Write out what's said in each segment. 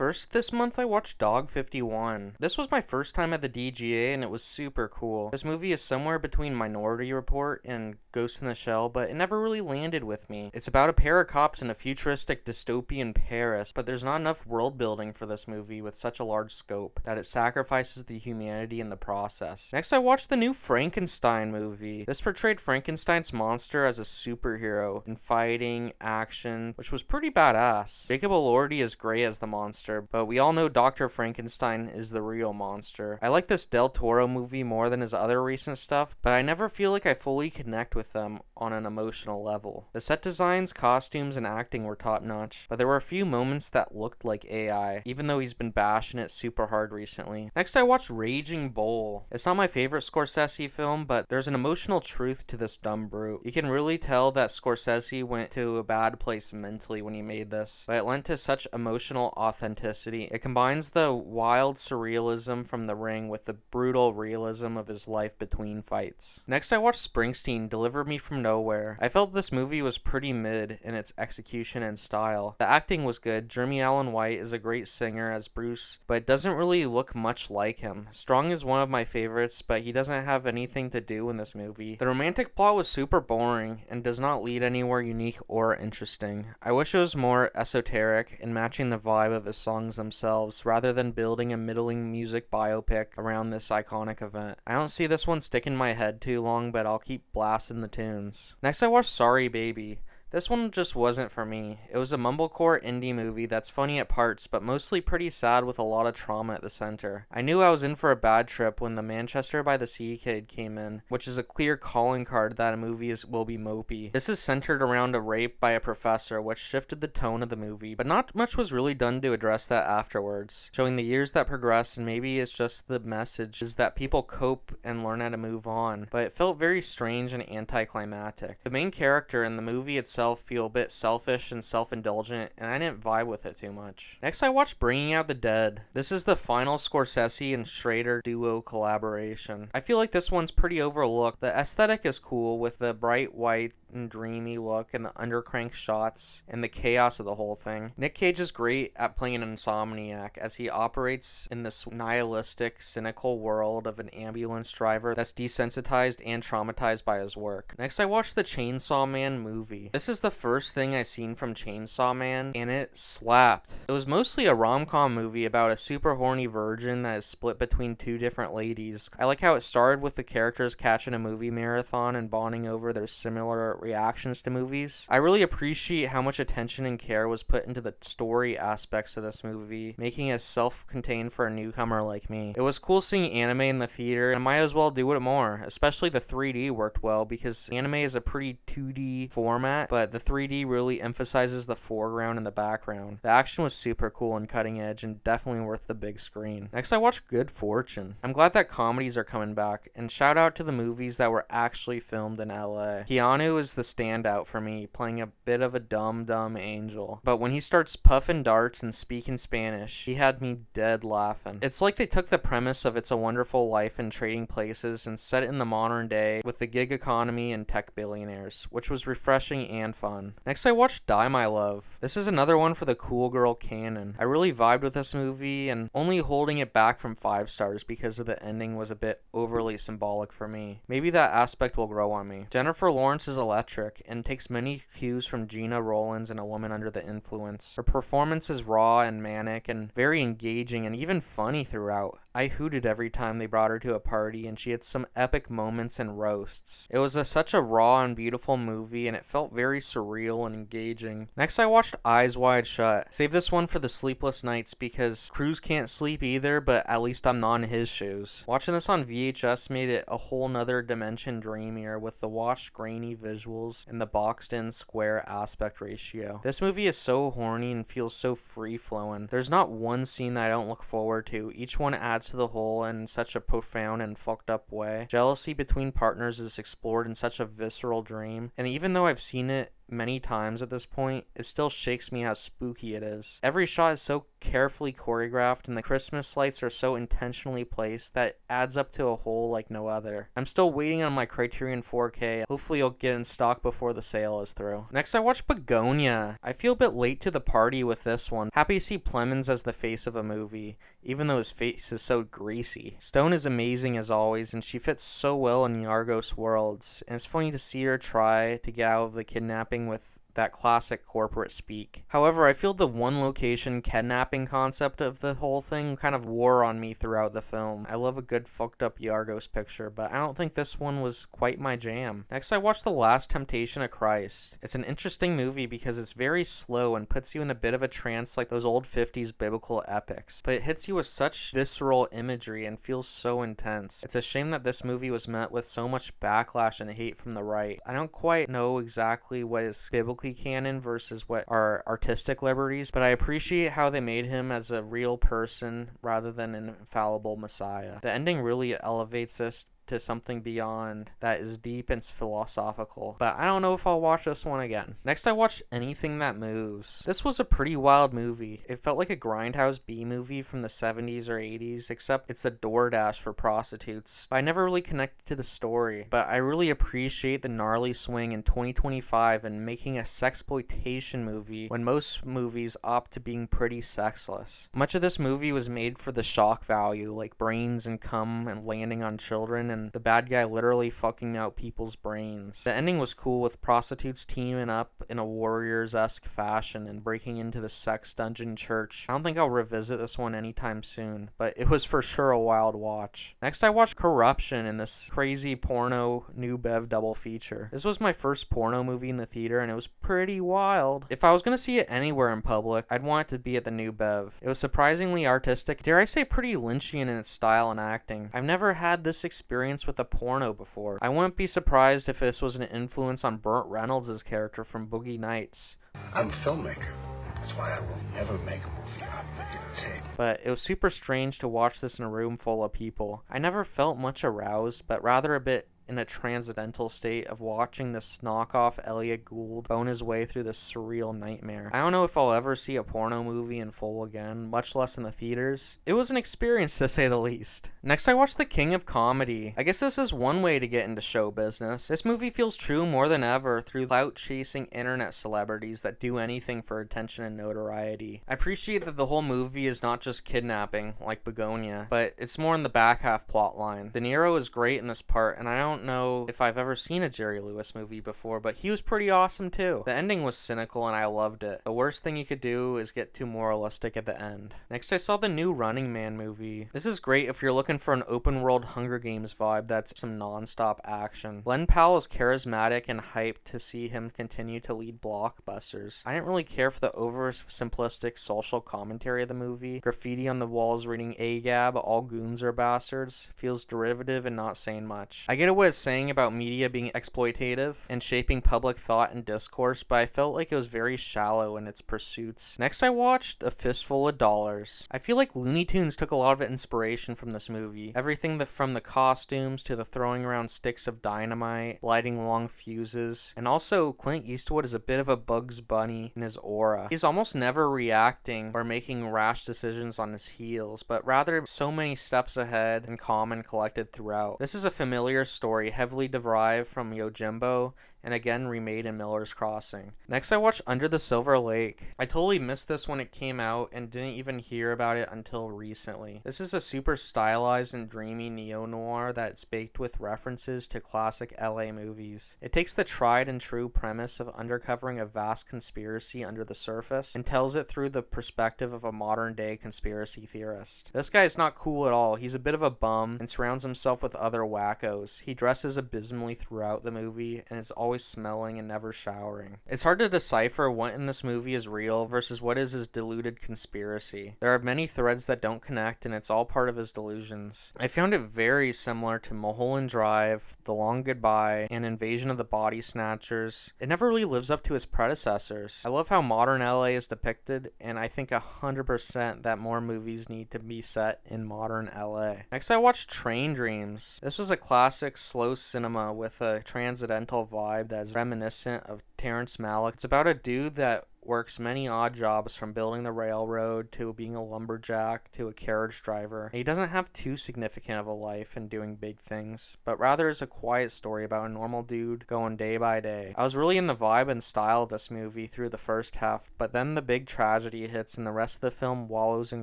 First, this month I watched Dog 51. This was my first time at the DGA and it was super cool. This movie is somewhere between Minority Report and Ghost in the Shell, but it never really landed with me. It's about a pair of cops in a futuristic dystopian Paris, but there's not enough world building for this movie with such a large scope that it sacrifices the humanity in the process. Next, I watched the new Frankenstein movie. This portrayed Frankenstein's monster as a superhero in fighting, action, which was pretty badass. Jacob Elordi is great as the monster, but we all know Dr. Frankenstein is the real monster. I like this Del Toro movie more than his other recent stuff, but I never feel like I fully connect with them on an emotional level. The set designs, costumes, and acting were top notch, but there were a few moments that looked like AI, even though he's been bashing it super hard recently. Next, I watched Raging Bull. It's not my favorite Scorsese film, but there's an emotional truth to this dumb brute. You can really tell that Scorsese went to a bad place mentally when he made this, but it lent to such emotional authenticity. It combines the wild surrealism from The Ring with the brutal realism of his life between fights. Next, I watched Springsteen, Deliver Me From Nowhere. I felt this movie was pretty mid in its execution and style. The acting was good. Jeremy Allen White is a great singer as Bruce, but it doesn't really look much like him. Strong is one of my favorites, but he doesn't have anything to do in this movie. The romantic plot was super boring and does not lead anywhere unique or interesting. I wish it was more esoteric and matching the vibe of his songs themselves rather than building a middling music biopic around this iconic event. I don't see this one stick in my head too long, but I'll keep blasting the tunes. Next, I watched Sorry Baby. This one just wasn't for me. It was a mumblecore indie movie that's funny at parts, but mostly pretty sad with a lot of trauma at the center. I knew I was in for a bad trip when the Manchester by the Sea kid came in, which is a clear calling card that a movie will be mopey. This is centered around a rape by a professor, which shifted the tone of the movie, but not much was really done to address that afterwards, showing the years that progress, and maybe it's just the message is that people cope and learn how to move on, but it felt very strange and anticlimactic. The main character in the movie itself feel a bit selfish and self-indulgent, and I didn't vibe with it too much. Next, I watched Bringing Out the Dead. This is the final Scorsese and Schrader duo collaboration. I feel like this one's pretty overlooked. The aesthetic is cool with the bright white and dreamy look and the undercrank shots and the chaos of the whole thing. Nick Cage is great at playing an insomniac as he operates in this nihilistic, cynical world of an ambulance driver that's desensitized and traumatized by his work. Next, I watched the Chainsaw Man movie. This is the first thing I seen from Chainsaw Man, and it slapped. It was mostly a rom-com movie about a super horny virgin that is split between two different ladies. I like how it started with the characters catching a movie marathon and bonding over their similar reactions to movies. I really appreciate how much attention and care was put into the story aspects of this movie, making it self-contained for a newcomer like me. It was cool seeing anime in the theater, and I might as well do it more. Especially the 3D worked well because anime is a pretty 2D format, but the 3D really emphasizes the foreground and the background. The action was super cool and cutting edge and definitely worth the big screen. Next, I watched Good Fortune. I'm glad that comedies are coming back, and shout out to the movies that were actually filmed in LA. Keanu is the standout for me, playing a bit of a dumb angel. But when he starts puffing darts and speaking Spanish, he had me dead laughing. It's like they took the premise of It's a Wonderful Life and Trading Places and set it in the modern day with the gig economy and tech billionaires, which was refreshing and fun. Next, I watched Die My Love. This is another one for the cool girl canon. I really vibed with this movie and only holding it back from 5 stars because of the ending was a bit overly symbolic for me. Maybe that aspect will grow on me. Jennifer Lawrence is electric and takes many cues from Gina Rollins in A Woman Under the Influence. Her performance is raw and manic and very engaging and even funny throughout. I hooted every time they brought her to a party, and she had some epic moments and roasts. It was such a raw and beautiful movie, and it felt very surreal and engaging. Next, I watched Eyes Wide Shut. Save this one for the sleepless nights because Cruise can't sleep either, but at least I'm not in his shoes. Watching this on VHS made it a whole nother dimension dreamier with the washed, grainy visuals and the boxed-in square aspect ratio. This movie is so horny and feels so free-flowing. There's not one scene that I don't look forward to. Each one adds to the whole in such a profound and fucked up way. Jealousy between partners is explored in such a visceral dream, and even though I've seen it many times at this point, it still shakes me how spooky it is. Every shot is so carefully choreographed and the Christmas lights are so intentionally placed that it adds up to a whole like no other. I'm still waiting on my Criterion 4K. Hopefully it'll get in stock before the sale is through. Next I watched Begonia. I feel a bit late to the party with this one. Happy to see Plemons as the face of a movie, even though his face is so greasy. Stone is amazing as always, and she fits so well in the Argos worlds, and it's funny to see her try to get out of the kidnapping with that classic corporate speak. However, I feel the one location kidnapping concept of the whole thing kind of wore on me throughout the film. I love a good fucked up Yargos picture, but I don't think this one was quite my jam. Next, I watched The Last Temptation of Christ. It's an interesting movie because it's very slow and puts you in a bit of a trance like those old 50s biblical epics, but it hits you with such visceral imagery and feels so intense. It's a shame that this movie was met with so much backlash and hate from the right. I don't quite know exactly what is biblical canon versus what are artistic liberties, but I appreciate how they made him as a real person rather than an infallible messiah. The ending really elevates this to something beyond that is deep and philosophical, but I don't know if I'll watch this one again. Next, I watched Anything That Moves. This was a pretty wild movie. It felt like a Grindhouse B movie from the 70s or 80s, except it's a DoorDash for prostitutes. But I never really connected to the story, but I really appreciate the gnarly swing in 2025 and making a sexploitation movie when most movies opt to being pretty sexless. Much of this movie was made for the shock value, like brains and cum and landing on children, and the bad guy literally fucking out people's brains. The ending was cool with prostitutes teaming up in a Warriors-esque fashion and breaking into the sex dungeon church. I don't think I'll revisit this one anytime soon, but it was for sure a wild watch. Next I watched Corruption in this crazy porno New Bev double feature. This was my first porno movie in the theater and it was pretty wild. If I was gonna see it anywhere in public, I'd want it to be at the New Bev. It was surprisingly artistic, dare I say pretty Lynchian in its style and acting. I've never had this experience with a porno before. I wouldn't be surprised if this was an influence on Burt Reynolds' character from Boogie Nights. I'm a filmmaker. That's why I will never make a movie on videotape. But it was super strange to watch this in a room full of people. I never felt much aroused, but rather a bit in a transcendental state of watching this knockoff Elliot Gould bone his way through this surreal nightmare. I don't know if I'll ever see a porno movie in full again, much less in the theaters. It was an experience to say the least. Next I watched The King of Comedy. I guess this is one way to get into show business. This movie feels true more than ever through chasing internet celebrities that do anything for attention and notoriety. I appreciate that the whole movie is not just kidnapping, like Begonia, but it's more in the back half plot line. De Niro is great in this part, and I don't know if I've ever seen a Jerry Lewis movie before, but he was pretty awesome too. The ending was cynical and I loved it. The worst thing you could do is get too moralistic at the end. Next I saw the new Running Man movie. This is great if you're looking for an open world Hunger Games vibe that's some non-stop action. Glenn Powell is charismatic and hyped to see him continue to lead blockbusters. I didn't really care for the over simplistic social commentary of the movie. Graffiti on the walls reading AGAB, all goons are bastards, feels derivative and not saying much. I get what it's saying about media being exploitative and shaping public thought and discourse, but I felt like it was very shallow in its pursuits. Next I watched A Fistful of Dollars. I feel like Looney Tunes took a lot of inspiration from this movie. Everything from the costumes to the throwing around sticks of dynamite, lighting long fuses, and also Clint Eastwood is a bit of a Bugs Bunny in his aura. He's almost never reacting or making rash decisions on his heels, but rather so many steps ahead and calm and collected throughout. This is a familiar story heavily derived from Yojimbo and again remade in Miller's Crossing. Next I watched Under the Silver Lake. I totally missed this when it came out and didn't even hear about it until recently. This is a super stylized and dreamy neo-noir that's baked with references to classic LA movies. It takes the tried and true premise of uncovering a vast conspiracy under the surface and tells it through the perspective of a modern day conspiracy theorist. This guy is not cool at all. He's a bit of a bum and surrounds himself with other wackos. He dresses abysmally throughout the movie and is always smelling and never showering. It's hard to decipher what in this movie is real versus what is his deluded conspiracy. There are many threads that don't connect and it's all part of his delusions. I found it very similar to Mulholland Drive, The Long Goodbye, and Invasion of the Body Snatchers. It never really lives up to its predecessors. I love how modern LA is depicted, and I think 100% that more movies need to be set in modern LA. Next I watched Train Dreams. This was a classic slow cinema with a transcendental vibe that is reminiscent of Terrence Malick. It's about a dude that works many odd jobs, from building the railroad to being a lumberjack to a carriage driver. And he doesn't have too significant of a life and doing big things, but rather is a quiet story about a normal dude going day by day. I was really in the vibe and style of this movie through the first half, but then the big tragedy hits and the rest of the film wallows in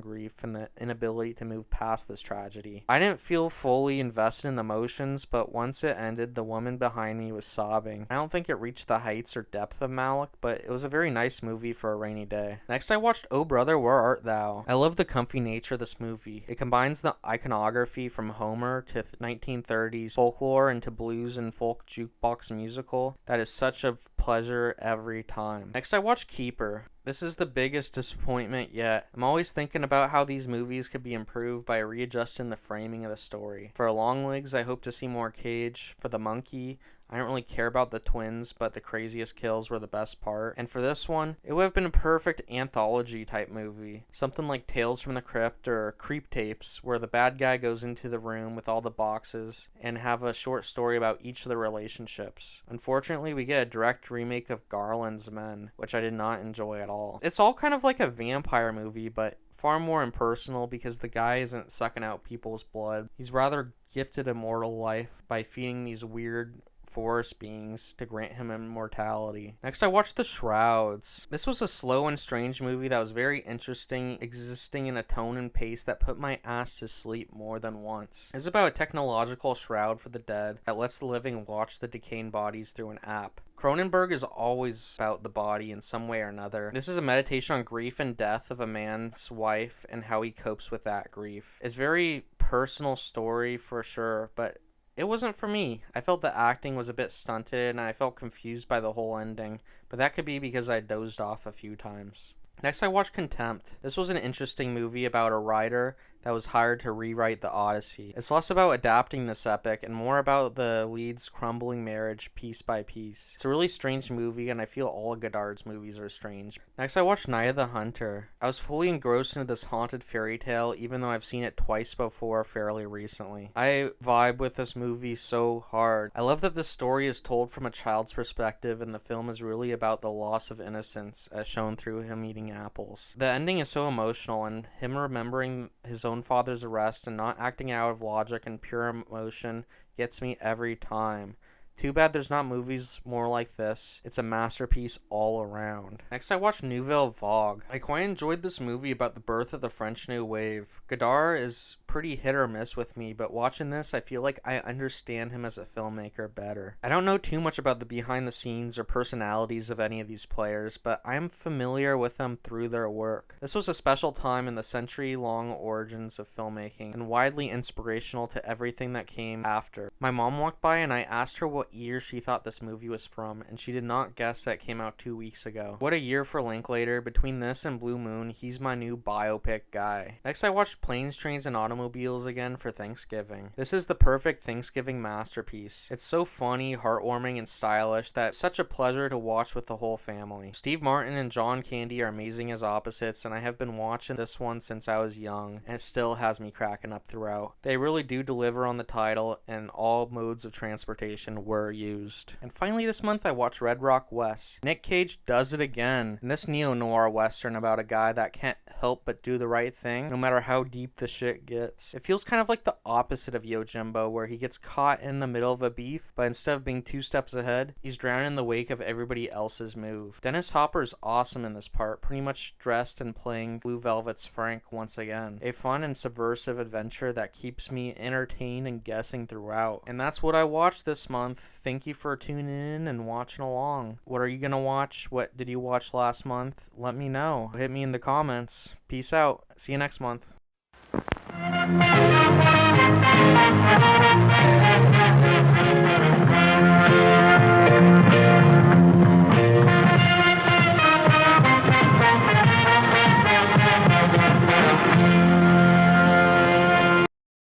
grief and the inability to move past this tragedy. I didn't feel fully invested in the emotions, but once it ended, the woman behind me was sobbing. I don't think it reached the heights or depth of Malick, but it was a very nice movie for a rainy day. Next, I watched Oh Brother, Where Art Thou? I love the comfy nature of this movie. It combines the iconography from Homer to 1930s folklore into blues and folk jukebox musical that is such a pleasure every time. Next, I watched Keeper. This is the biggest disappointment yet. I'm always thinking about how these movies could be improved by readjusting the framing of the story. For Longlegs, I hope to see more Cage. For The Monkey, I don't really care about the twins, but the craziest kills were the best part. And for this one, it would have been a perfect anthology type movie. Something like Tales from the Crypt or Creep Tapes, where the bad guy goes into the room with all the boxes and have a short story about each of the relationships. Unfortunately, we get a direct remake of Garland's Men, which I did not enjoy at all. It's all kind of like a vampire movie, but far more impersonal because the guy isn't sucking out people's blood. He's rather gifted immortal life by feeding these weird forest beings to grant him immortality. Next, I watched The Shrouds. This was a slow and strange movie that was very interesting, existing in a tone and pace that put my ass to sleep more than once. It's about a technological shroud for the dead that lets the living watch the decaying bodies through an app. Cronenberg is always about the body in some way or another. This is a meditation on grief and death of a man's wife and how he copes with that grief. It's a very personal story for sure, but it wasn't for me. I felt the acting was a bit stunted and I felt confused by the whole ending, but that could be because I dozed off a few times. Next, I watched Contempt. This was an interesting movie about a writer that was hired to rewrite the Odyssey. It's less about adapting this epic and more about the lead's crumbling marriage piece by piece. It's a really strange movie, and I feel all Godard's movies are strange. Next, I watched Night of the Hunter. I was fully engrossed into this haunted fairy tale, even though I've seen it twice before fairly recently. I vibe with this movie so hard. I love that the story is told from a child's perspective, and the film is really about the loss of innocence, as shown through him eating apples. The ending is so emotional, and him remembering his own father's arrest and not acting out of logic and pure emotion gets me every time. Too bad there's not movies more like this. It's a masterpiece all around. Next, I watched Nouvelle Vague. I quite enjoyed this movie about the birth of the French New Wave. Godard is pretty hit or miss with me, but watching this, I feel like I understand him as a filmmaker better. I don't know too much about the behind the scenes or personalities of any of these players, but I am familiar with them through their work. This was a special time in the century-long origins of filmmaking and widely inspirational to everything that came after. My mom walked by and I asked her what year she thought this movie was from, and she did not guess that it came out 2 weeks ago. What a year for Linklater. Between this and Blue Moon, he's my new biopic guy. Next, I watched Planes, Trains, and Automobiles again for Thanksgiving. This is the perfect Thanksgiving masterpiece. It's so funny, heartwarming, and stylish that it's such a pleasure to watch with the whole family. Steve Martin and John Candy are amazing as opposites, and I have been watching this one since I was young, and it still has me cracking up throughout. They really do deliver on the title, and all modes of transportation were used. And finally this month I watched Red Rock West. Nick Cage does it again in this neo-noir western about a guy that can't help but do the right thing no matter how deep the shit gets. It feels kind of like the opposite of Yojimbo, where he gets caught in the middle of a beef, but instead of being 2 steps ahead, he's drowning in the wake of everybody else's move. Dennis Hopper is awesome in this part, pretty much dressed and playing Blue Velvet's Frank once again. A fun and subversive adventure that keeps me entertained and guessing throughout. And that's what I watched this month. Thank you for tuning in and watching along. What are you gonna watch? What did you watch last month? Let me know. Hit me in the comments. Peace out. See you next month.